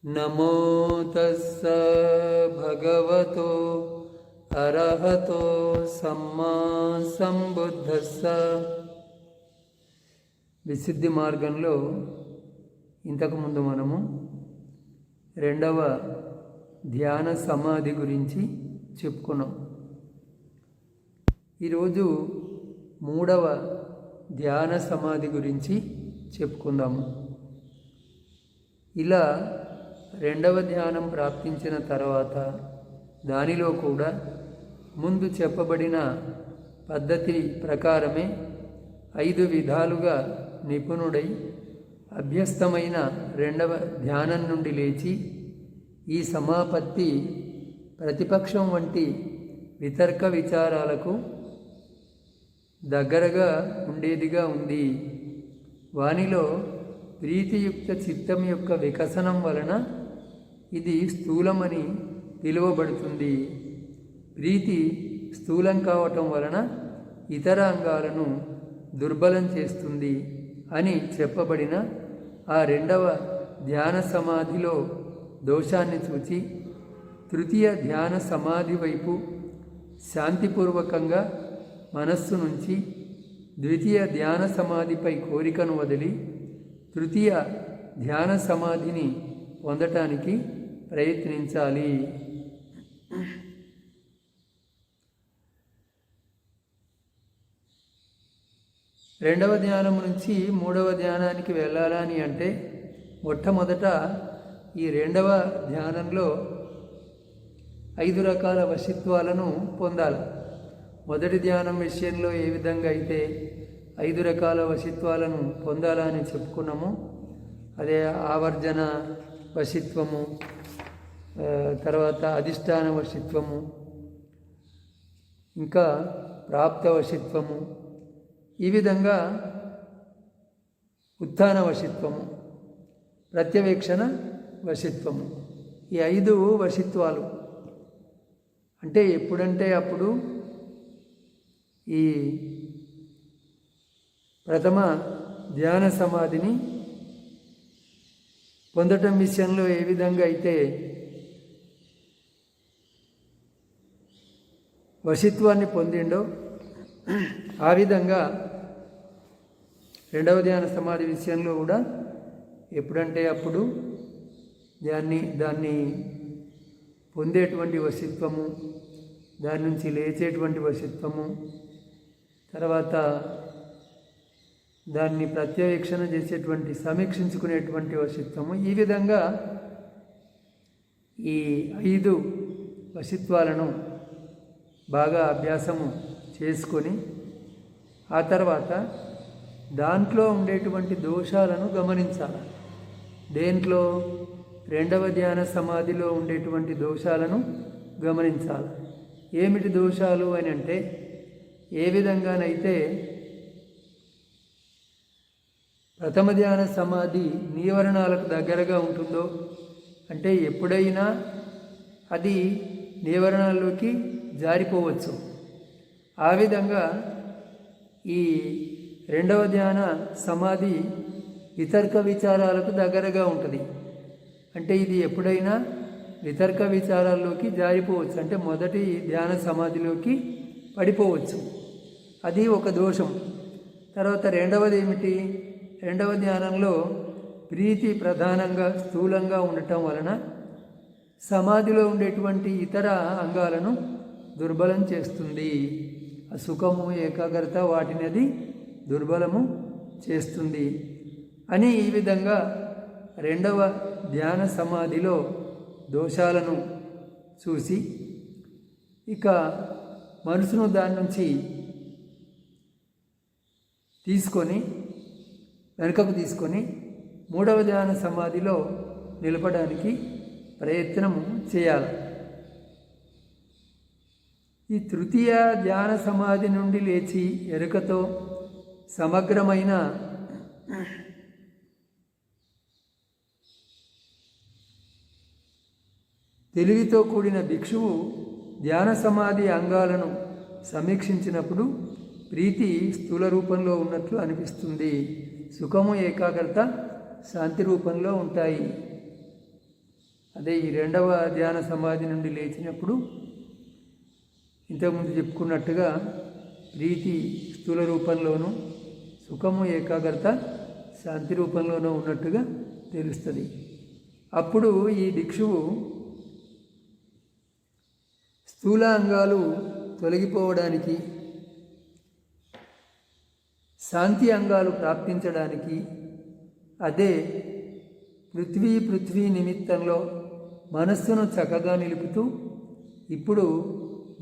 నమో తస్స భగవతో అర్హతో సమ్మా సంబుద్ధస్స. విశుద్ధి మార్గంలో ఇంతకుముందు మనము రెండవ ధ్యాన సమాధి గురించి చెప్పుకున్నాం. ఈరోజు మూడవ ధ్యాన సమాధి గురించి చెప్పుకుందాము. ఇలా రెండవ ధ్యానం ప్రాప్తించిన తర్వాత దానిలో కూడా ముందు చెప్పబడిన పద్ధతి ప్రకారమే 5 విధాలుగా నిపుణుడై అభ్యస్తమైన రెండవ ధ్యానం నుండి లేచి ఈ సమాపత్తి ప్రతిపక్షం వంటి వితర్క విచారాలకు దగ్గరగా ఉండేదిగా ఉంది. వానిలో ప్రీతియుక్త చిత్తం యొక్క వికసనం వలన ఇది స్థూలమని పిలువబడుతుంది. ప్రీతి స్థూలం కావటం వలన ఇతర అంగాలను దుర్బలం చేస్తుంది అని చెప్పబడిన ఆ రెండవ ధ్యాన సమాధిలో దోషాన్ని చూచి తృతీయ ధ్యాన సమాధి వైపు శాంతిపూర్వకంగా మనస్సు నుంచి ద్వితీయ ధ్యాన సమాధిపై కోరికను వదిలి తృతీయ ధ్యాన సమాధిని పొందటానికి ప్రయత్నించాలి. రెండవ ధ్యానం నుంచి మూడవ ధ్యానానికి వెళ్ళాలని అంటే మొట్టమొదట ఈ రెండవ ధ్యానంలో 5 రకాల వశిత్వాలను పొందాలి. మొదటి ధ్యానం విషయంలో ఏ విధంగా అయితే 5 రకాల వశిత్వాలను పొందాలని చెప్పుకున్నాము. అదే ఆవర్జన వశిత్వము, తర్వాత అధిష్టాన వశిత్వము, ఇంకా ప్రాప్త వశిత్వము, ఈ విధంగా ఉత్థాన వశిత్వము, ప్రత్యవేక్షణ వశిత్వము. ఈ 5 వశిత్వాలు అంటే ఎప్పుడంటే అప్పుడు ఈ ప్రథమ ధ్యాన సమాధిని పొందటం విషయంలో ఏ విధంగా అయితే వశిత్వాన్ని పొందిండో ఆ విధంగా రెండవ ధ్యాన సమాధి విషయంలో కూడా ఎప్పుడంటే అప్పుడు దాన్ని పొందేటువంటి వశిత్వము, దాని నుంచి లేచేటువంటి వశిత్వము, తర్వాత దాన్ని ప్రత్యవేక్షణ చేసేటువంటి సమీక్షించుకునేటువంటి వశిత్వము, ఈ విధంగా ఈ 5 వశిత్వాలను బాగా అభ్యాసము చేసుకొని ఆ తర్వాత దాంట్లో ఉండేటువంటి దోషాలను గమనించాలి. దేంట్లో? రెండవ ధ్యాన సమాధిలో ఉండేటువంటి దోషాలను గమనించాలి. ఏమిటి దోషాలు అని అంటే, ఏ విధంగానైతే ప్రథమ ధ్యాన సమాధి నీవరణాలకు దగ్గరగా ఉంటుందో, అంటే ఎప్పుడైనా అది నీవరణాల్లోకి జారిపోవచ్చు. ఆ విధంగా ఈ రెండవ ధ్యాన సమాధి వితర్క విచారాలకు దగ్గరగా ఉంటుంది. అంటే ఇది ఎప్పుడైనా వితర్క విచారాల్లోకి జారిపోవచ్చు, అంటే మొదటి ధ్యాన సమాధిలోకి పడిపోవచ్చు. అది ఒక దోషం. తర్వాత రెండవది ఏమిటి? రెండవ ధ్యానంలో ప్రీతి ప్రధానంగా స్థూలంగా ఉండటం వలన సమాధిలో ఉండేటువంటి ఇతర అంగాలను దుర్బలం చేస్తుంది. ఆ సుఖము, ఏకాగ్రత వాటిని అది దుర్బలము చేస్తుంది అని ఈ విధంగా రెండవ ధ్యాన సమాధిలో దోషాలను చూసి ఇక మనసును దాని నుంచి వెనుకకు తీసుకొని మూడవ ధ్యాన సమాధిలో నిలపడానికి ప్రయత్నము చేయాలి. ఈ తృతీయ ధ్యాన సమాధి నుండి లేచి ఎరుకతో సమగ్రమైన తెలివితో కూడిన భిక్షువు ధ్యాన సమాధి అంగాలను సమీక్షించినప్పుడు ప్రీతి స్థూల రూపంలో ఉన్నట్లు అనిపిస్తుంది. సుఖము, ఏకాగ్రత శాంతి రూపంలో ఉంటాయి. అదే ఈ రెండవ ధ్యాన సమాధి నుండి లేచినప్పుడు ఇంతకుముందు చెప్పుకున్నట్టుగా ప్రీతి స్థూల రూపంలోనూ, సుఖము ఏకాగ్రత శాంతి రూపంలోనూ ఉన్నట్టుగా తెలుస్తుంది. అప్పుడు ఈ భిక్షువు స్థూల అంగాలు తొలగిపోవడానికి, శాంతి అంగాలు ప్రాప్తించడానికి, అదే పృథ్వీ నిమిత్తంలో మనస్సును చక్కగా నిలుపుతూ ఇప్పుడు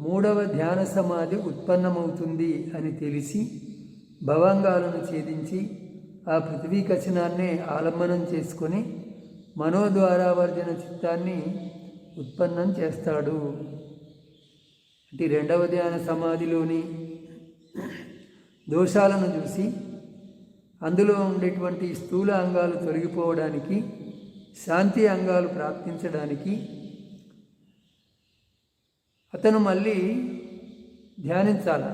మూడవ ధ్యాన సమాధి ఉత్పన్నమవుతుంది అని తెలిసి భవంగాలను ఛేదించి ఆ పృథ్వీ కచనాన్నే ఆలంబనం చేసుకొని మనోద్వారావర్జన చిత్తాన్ని ఉత్పన్నం చేస్తాడు. అంటే రెండవ ధ్యాన సమాధిలోని దోషాలను చూసి అందులో ఉండేటువంటి స్థూల అంగాలు తొలగిపోవడానికి, శాంతి అంగాలు ప్రాప్తించడానికి అతను మళ్ళీ ధ్యానించాలి.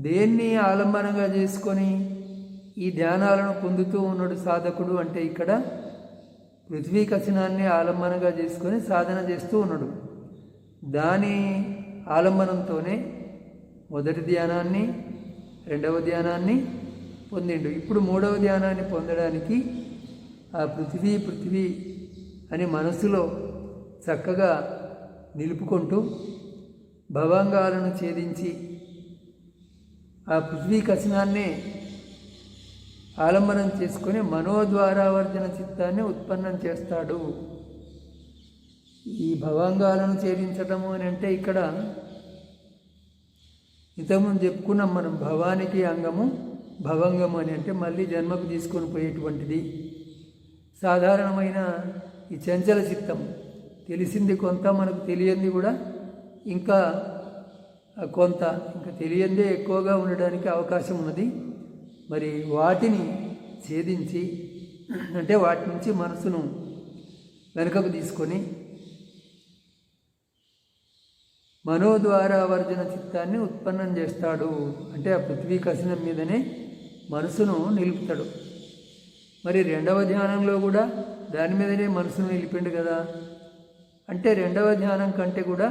దేన్ని ఆలంబనంగా చేసుకొని ఈ ధ్యానాలను పొందుతూ ఉన్నాడు సాధకుడు అంటే ఇక్కడ పృథ్వీ కచనాన్ని ఆలంబనంగా చేసుకొని సాధన చేస్తూ ఉన్నాడు. దాని ఆలంబనంతోనే మొదటి ధ్యానాన్ని, రెండవ ధ్యానాన్ని పొందిండు. ఇప్పుడు మూడవ ధ్యానాన్ని పొందడానికి ఆ పృథ్వీ అని మనసులో చక్కగా నిలుపుకుంటూ భవంగాలను ఛేదించి ఆ పృథ్వీ కచనాన్నే ఆలంబనం చేసుకొని మనోద్వారావర్జన చిత్తాన్ని ఉత్పన్నం చేస్తాడు. ఈ భవంగాలను ఛేదించటము అని అంటే ఇక్కడ ఇంతకుముందు చెప్పుకున్నాం మనం, భవానికి అంగము భవంగము అని అంటే మళ్ళీ జన్మకు తీసుకొని పోయేటువంటిది. సాధారణమైన ఈ చంచల చిత్తం, తెలిసింది కొంత, మనకు తెలియంది కూడా ఇంకా కొంత, ఇంకా తెలియందే ఎక్కువగా ఉండడానికి అవకాశం ఉన్నది. మరి వాటిని ఛేదించి అంటే వాటి నుంచి మనసును వెనుకకు తీసుకొని మనోద్వారావర్జన చిత్తాన్ని ఉత్పన్నం చేస్తాడు. అంటే ఆ పృథ్వీ కసినం మీదనే మనసును నిలుపుతాడు. మరి రెండవ ధ్యానంలో కూడా దాని మీదనే మనసును నిలిపిండు కదా. అంటే రెండవ ధ్యానం కంటే కూడా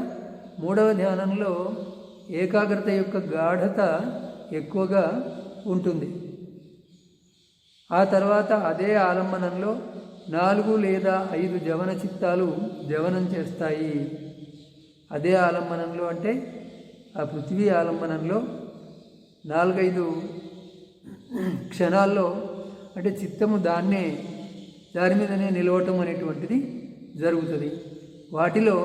మూడవ ధ్యానంలో ఏకాగ్రత యొక్క గాఢత ఎక్కువగా ఉంటుంది. ఆ తర్వాత అదే ఆలంబనంలో 4 లేదా 5 జవన చిత్తాలు జవనం చేస్తాయి. అదే ఆలంబనంలో అంటే ఆ పృథ్వీ ఆలంబనంలో 4-5 క్షణాల్లో అంటే చిత్తము దాని మీదనే నిలవటం అనేటువంటిది జరుగుతుంది. వాటిలో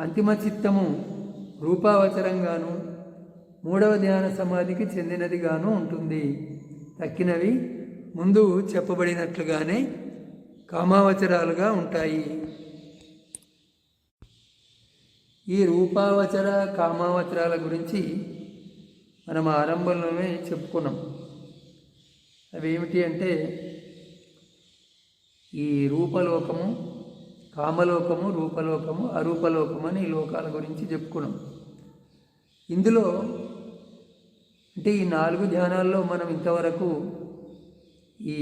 అంతిమ చిత్తము రూపావచరంగాను, మూడవ ధ్యాన సమాధికి చెందినదిగాను ఉంటుంది. తక్కినవి ముందు చెప్పబడినట్లుగానే కామావచరాలుగా ఉంటాయి. ఈ రూపావచర కామావచరాల గురించి మనం ఆరంభంలోనే చెప్పుకున్నాం. అవి ఏమిటి అంటే ఈ రూపలోకము, కామలోకము, రూపలోకము, అరూపలోకము అని ఈ లోకాల గురించి చెప్పుకున్నాం. ఇందులో అంటే ఈ 4 ధ్యానాల్లో మనం ఇంతవరకు ఈ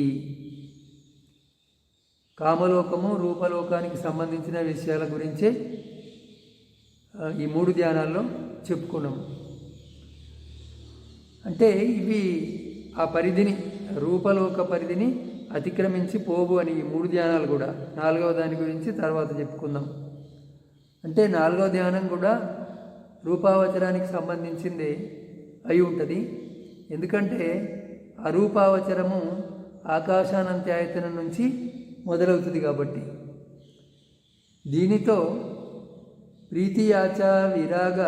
కామలోకము, రూపలోకానికి సంబంధించిన విషయాల గురించే ఈ 3 ధ్యానాల్లో చెప్పుకున్నాము. అంటే ఇవి ఆ పరిధిని, రూపలోక పరిధిని అతిక్రమించి పోవు అని ఈ 3 ధ్యానాలు కూడా. 4వ దాని గురించి తర్వాత చెప్పుకుందాం. అంటే 4వ ధ్యానం కూడా రూపావచరానికి సంబంధించిందే అయి ఉంటుంది. ఎందుకంటే అరూపావచరము ఆకాశానంత్యాయతనం నుంచి మొదలవుతుంది కాబట్టి. దీనితో ప్రీతియాచ విరాగ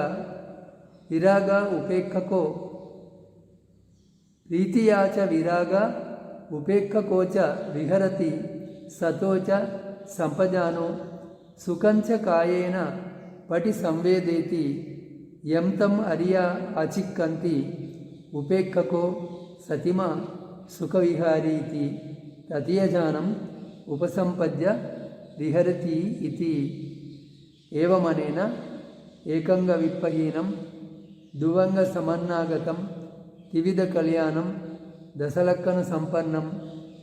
ఉపేక్షకో, ప్రీతియాచ విరాగ ఉపేక్షకోచ విహరతి సతోచ సంపజానో సుఖంచ కాయేన పటి సంవేదేతి యం తం అరియా అచిక్కంతి ఉపేక్షకో సతిమ సుఖవిహారీతి తదీయజానం ఉపసంపద్య విహరతి ఇతి. ఏవమనేన ఏకంగ విప్పహీనం దువంగ సమన్నాగతం త్రివిధ కళ్యాణం దశలక్కన సంపన్నం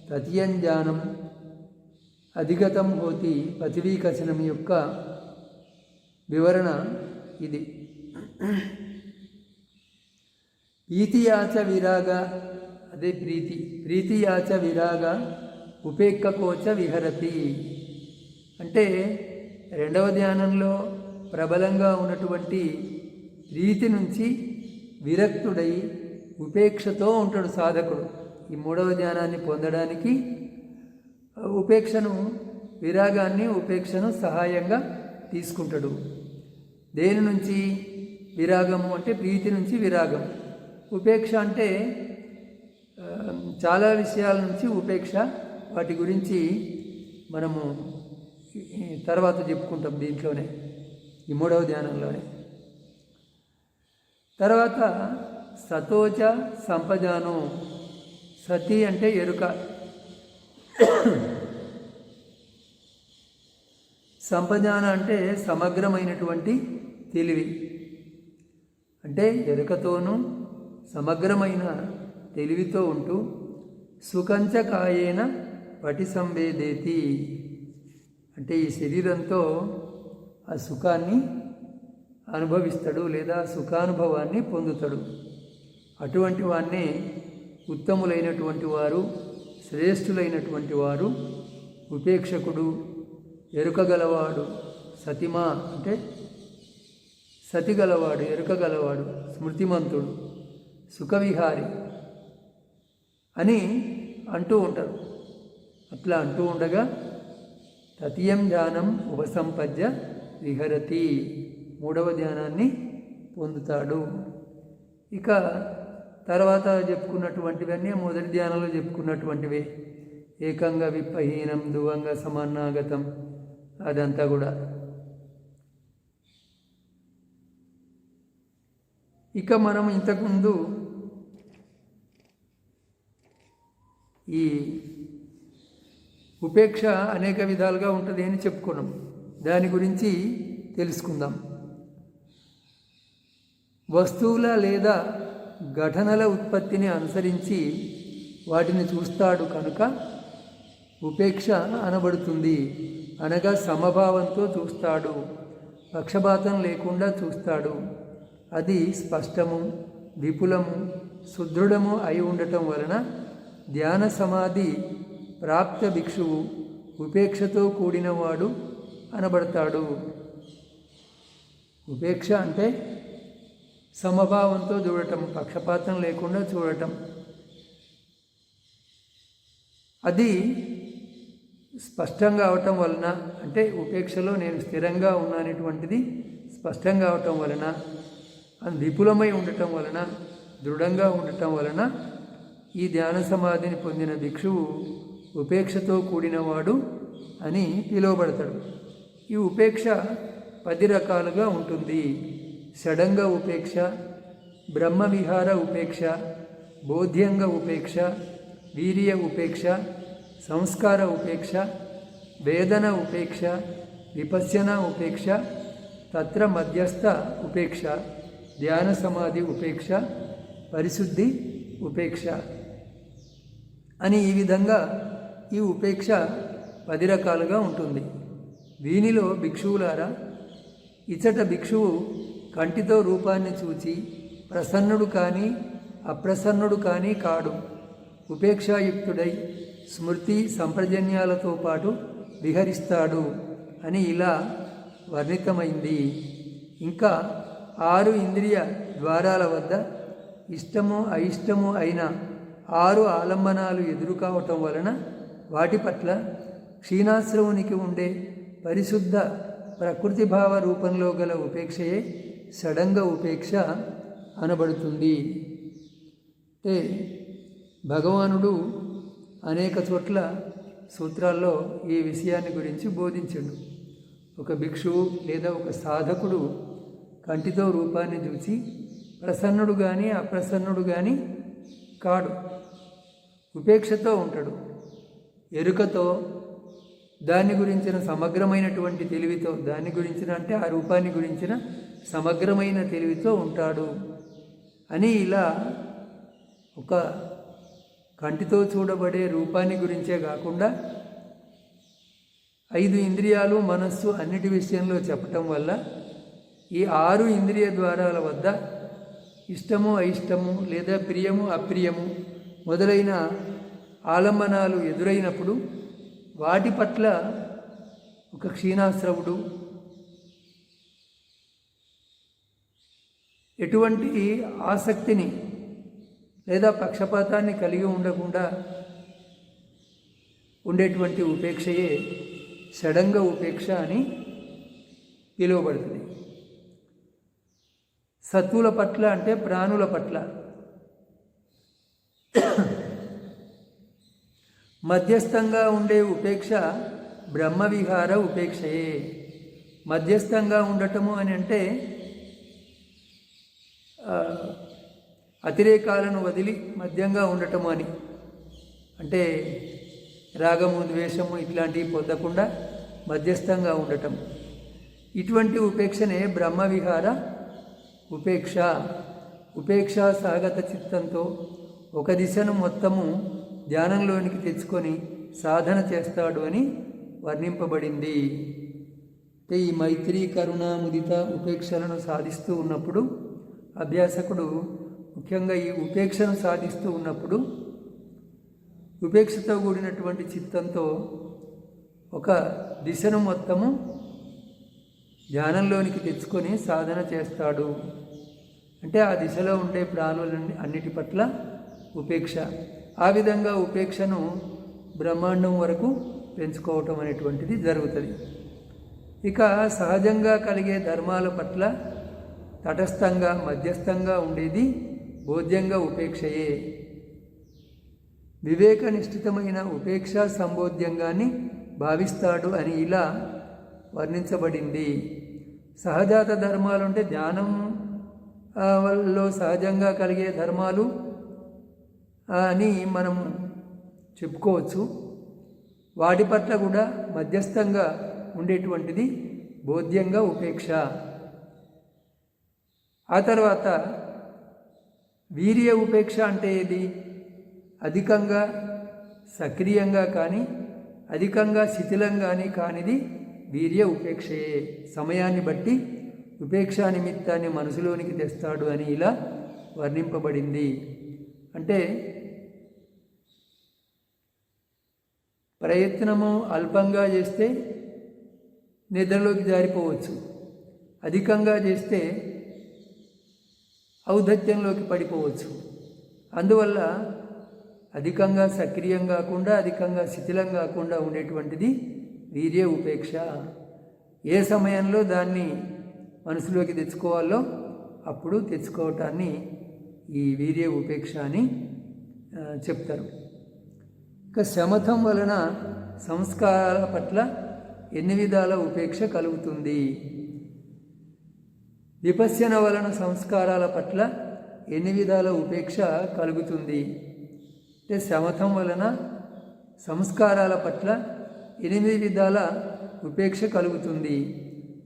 తతియంజానం అధిగతం హోతి పతివీకసనం యొక్క వివరణ ఇది. ప్రీతియాచ విరాగ, అదే ప్రీతియాచ విరాగ ఉపేక్షకోచ విహరతి అంటే రెండవ ధ్యానంలో ప్రబలంగా ఉన్నటువంటి ప్రీతి నుంచి విరక్తుడై ఉపేక్షతో ఉంటాడు సాధకుడు. ఈ మూడవ ధ్యానాన్ని పొందడానికి విరాగాన్ని ఉపేక్షను సహాయంగా తీసుకుంటాడు. దేని నుంచి విరాగము అంటే ప్రీతి నుంచి విరాగం. ఉపేక్ష అంటే చాలా విషయాల నుంచి ఉపేక్ష, వాటి గురించి మనము తర్వాత చెప్పుకుంటాం దీంట్లోనే, ఈ మూడవ ధ్యానంలోనే. తర్వాత సతోచ సంపజాను, సతి అంటే ఎరుక, సంపజాన అంటే సమగ్రమైనటువంటి తెలివి, అంటే ఎరుకతోనూ సమగ్రమైన తెలివితో ఉంటూ సుఖంచ కాయేన పటి సంవేదేతి అంటే ఈ శరీరంతో ఆ సుఖాన్ని అనుభవిస్తాడు లేదా సుఖానుభవాన్ని పొందుతాడు. అటువంటి వాన్నే ఉత్తములైనటువంటి వారు, శ్రేష్ఠులైనటువంటి వారు ఉపేక్షకుడు, ఎరుకగలవాడు, సతిమా అంటే సతిగలవాడు, ఎరుకగలవాడు, స్మృతిమంతుడు, సుఖవిహారి అని అంటూ ఉంటారు. అట్లా అంటూ ఉండగా తృతీయం ధ్యానం ఉపసంపద్య విహరతి, మూడవ ధ్యానాన్ని పొందుతాడు. ఇక తర్వాత చెప్పుకున్నటువంటివన్నీ మొదటి ధ్యానంలో చెప్పుకున్నటువంటివే. ఏకంగా విప్పహీనం దువంగా సమానాగతం, అదంతా కూడా. ఇక మనం ఇంతకుముందు ఈ ఉపేక్ష అనేక విధాలుగా ఉంటుంది అని చెప్పుకున్నాం. దాని గురించి తెలుసుకుందాం. వస్తువుల లేదా ఘటనల ఉత్పత్తిని అనుసరించి వాటిని చూస్తాడు కనుక ఉపేక్ష అనబడుతుంది. అనగా సమభావంతో చూస్తాడు, పక్షపాతం లేకుండా చూస్తాడు. అది స్పష్టము, విపులము, సుదృఢము అయి ఉండటం వలన ధ్యాన సమాధి ప్రాప్త భిక్షువు ఉపేక్షతో కూడినవాడు అనబడతాడు. ఉపేక్ష అంటే సమభావంతో చూడటం, పక్షపాతం లేకుండా చూడటం. అది స్పష్టంగా అవటం వలన, అంటే ఉపేక్షలో నేను స్థిరంగా ఉన్నానటువంటిది స్పష్టంగా అవటం వలన, అది విపులమై ఉండటం వలన, దృఢంగా ఉండటం వలన ఈ ధ్యాన సమాధిని పొందిన భిక్షువు ఉపేక్షతో కూడినవాడు అని పిలువబడతాడు. ఈ ఉపేక్ష 10 రకాలుగా ఉంటుంది. షడంగ ఉపేక్ష, బ్రహ్మవిహార ఉపేక్ష, బోధ్యంగ ఉపేక్ష, వీర్య ఉపేక్ష, సంస్కార ఉపేక్ష, వేదన ఉపేక్ష, విపశ్యన ఉపేక్ష, తత్ర మధ్యస్థ ఉపేక్ష, ధ్యాన సమాధి ఉపేక్ష, పరిశుద్ధి ఉపేక్ష అని ఈ విధంగా ఈ ఉపేక్ష 10 రకాలుగా ఉంటుంది. వీనిలో భిక్షువులారా, ఇచ్చట భిక్షువు కంటితో రూపాన్ని చూచి ప్రసన్నుడు కానీ అప్రసన్నుడు కానీ కాడు. ఉపేక్షాయుక్తుడై స్మృతి సంప్రజన్యాలతో పాటు విహరిస్తాడు అని ఇలా వర్ణితమైంది. ఇంకా 6 ఇంద్రియ ద్వారాల వద్ద ఇష్టము అయిష్టము అయిన 6 ఆలంబనాలు ఎదురు కావటం వలన వాటి పట్ల క్షీణాశ్రవునికి ఉండే పరిశుద్ధ ప్రకృతి భావ రూపంలో గల ఉపేక్షయే షడంగ ఉపేక్ష అనబడుతుంది. అంటే భగవానుడు అనేక చోట్ల సూత్రాల్లో ఈ విషయాన్ని గురించి బోధించాడు. ఒక భిక్షువు లేదా ఒక సాధకుడు కంటితో రూపాన్ని చూసి ప్రసన్నుడు కానీ అప్రసన్నుడు కానీ కాడు, ఉపేక్షతో ఉంటాడు. ఎరుకతో, దాన్ని గురించిన సమగ్రమైనటువంటి తెలివితో, దాన్ని గురించిన అంటే ఆ రూపాన్ని గురించిన సమగ్రమైన తెలివితో ఉంటాడు అని ఇలా ఒక కంటితో చూడబడే రూపాన్ని గురించే కాకుండా 5 ఇంద్రియాలు, మనస్సు అన్నిటి విషయంలో చెప్పటం వల్ల ఈ 6 ఇంద్రియ ద్వారాల వద్ద ఇష్టము, అయిష్టము లేదా ప్రియము, అప్రియము మొదలైన ఆలంబనాలు ఎదురైనప్పుడు వాటి పట్ల ఒక క్షీణాశ్రవుడు ఎటువంటి ఆసక్తిని లేదా పక్షపాతాన్ని కలిగి ఉండకుండా ఉండేటువంటి ఉపేక్షయే షడంగ ఉపేక్ష అని పిలువబడుతుంది. సత్తుల పట్ల అంటే ప్రాణుల పట్ల, మధ్యస్థంగా ఉండే ఉపేక్ష బ్రహ్మవిహార ఉపేక్షయే. మధ్యస్థంగా ఉండటము అని అంటే అతిరేకాలను వదిలి మధ్యంగా ఉండటము అని, అంటే రాగము, ద్వేషము ఇట్లాంటివి పొందకుండా మధ్యస్థంగా ఉండటం. ఇటువంటి ఉపేక్షనే బ్రహ్మవిహార ఉపేక్ష. ఉపేక్ష సాగత చిత్తంతో ఒక దిశను మొత్తము ధ్యానంలోనికి తెచ్చుకొని సాధన చేస్తాడు అని వర్ణింపబడింది. ఈ మైత్రి, కరుణ, ముదిత ఉపేక్షలను సాధిస్తూ ఉన్నప్పుడు అభ్యాసకుడు ముఖ్యంగా ఈ ఉపేక్షను సాధిస్తూ ఉన్నప్పుడు ఉపేక్షతో కూడినటువంటి చిత్తంతో ఒక దిశను మొత్తము ధ్యానంలోనికి తెచ్చుకొని సాధన చేస్తాడు. అంటే ఆ దిశలో ఉండే ప్రాణులన్నీ అన్నిటి పట్ల ఉపేక్ష. ఆ విధంగా ఉపేక్షను బ్రహ్మాండం వరకు పెంచుకోవటం అనేటువంటిది జరుగుతుంది. ఇక సహజంగా కలిగే ధర్మాల పట్ల తటస్థంగా, మధ్యస్థంగా ఉండేది బోధ్యంగా ఉపేక్షయే. వివేక నిష్ఠితమైన ఉపేక్ష సంబోధ్యంగాన్ని భావిస్తాడు అని ఇలా వర్ణించబడింది. సహజాత ధర్మాలు అంటే ధ్యానం వల్ల సహజంగా కలిగే ధర్మాలు అని మనం చెప్పుకోవచ్చు. వాటి పట్ల కూడా మధ్యస్థంగా ఉండేటువంటిది బోధ్యంగా ఉపేక్ష. ఆ తర్వాత వీర్య ఉపేక్ష అంటే ఏది? అధికంగా సక్రియంగా కానీ అధికంగా శిథిలంగాని కానిది వీర్య ఉపేక్షయే. సమయాన్ని బట్టి ఉపేక్షా నిమిత్తాన్ని మనసులోనికి తెస్తాడు అని ఇలా వర్ణింపబడింది. అంటే ప్రయత్నము అల్పంగా చేస్తే నిద్రలోకి జారిపోవచ్చు, అధికంగా చేస్తే ఔద్ధత్యంలోకి పడిపోవచ్చు. అందువల్ల అధికంగా సక్రియం కాకుండా అధికంగా శిథిలం కాకుండా ఉండేటువంటిది వీర్య ఉపేక్ష. ఏ సమయంలో దాన్ని మనసులోకి తెచ్చుకోవాలో అప్పుడు తెచ్చుకోవటాన్ని ఈ వీర్య ఉపేక్ష అని చెప్తారు. ఇక శమథం వలన సంస్కారాల పట్ల ఎన్ని విధాల ఉపేక్ష కలుగుతుంది? విపశ్యన వలన సంస్కారాల పట్ల ఎన్ని విధాల ఉపేక్ష కలుగుతుంది? అంటే శమథం వలన సంస్కారాల పట్ల 8 విధాల ఉపేక్ష కలుగుతుంది.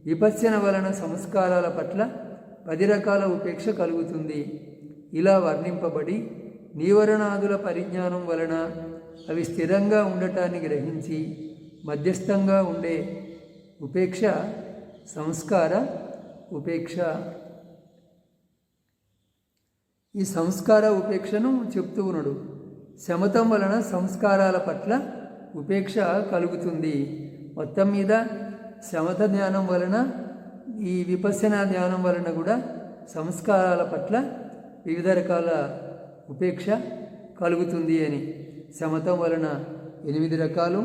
విపశ్యన వలన సంస్కారాల పట్ల 10 రకాల ఉపేక్ష కలుగుతుంది. ఇలా వర్ణింపబడి నీవరణాదుల పరిజ్ఞానం వలన అవి స్థిరంగా ఉండటాన్ని గ్రహించి మధ్యస్థంగా ఉండే ఉపేక్ష సంస్కార ఉపేక్ష. ఈ సంస్కార ఉపేక్షను చెప్తూ ఉన్నాడు. శమతం వలన సంస్కారాల పట్ల ఉపేక్ష కలుగుతుంది. మొత్తం మీద శమత ధ్యానం వలన ఈ విపశ్యన ధ్యానం వలన కూడా సంస్కారాల పట్ల వివిధ రకాల ఉపేక్ష కలుగుతుంది అని. శమతం వలన 8 రకాలు,